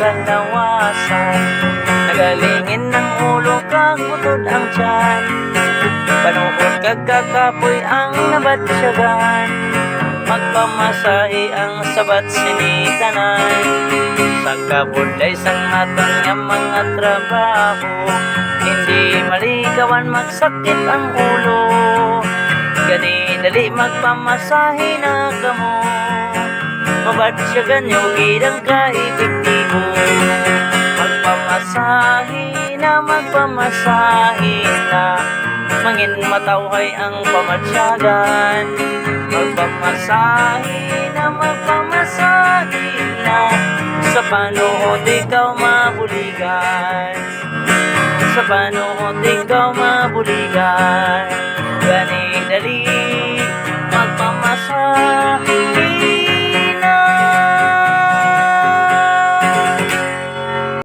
kalawasan. Nagalingin ng ulo kag butod ang tiyan, panuod kag kakapoy ang nabatsyagan. Magpamasahe ang sabat sinitanan, sa kabulay sang aton nga mga trabaho. Hindi maligawan magsakit ang ulo, gani dali magpamasahe na kamo. Mabatsyagan yung gidang ka-epektibo. Magpamasahe na mangin matawhay ang pamatsyagan. Magpamasahe na sa panuod ikaw mabuligan. Sa panuod ikaw mabuligan, gani dali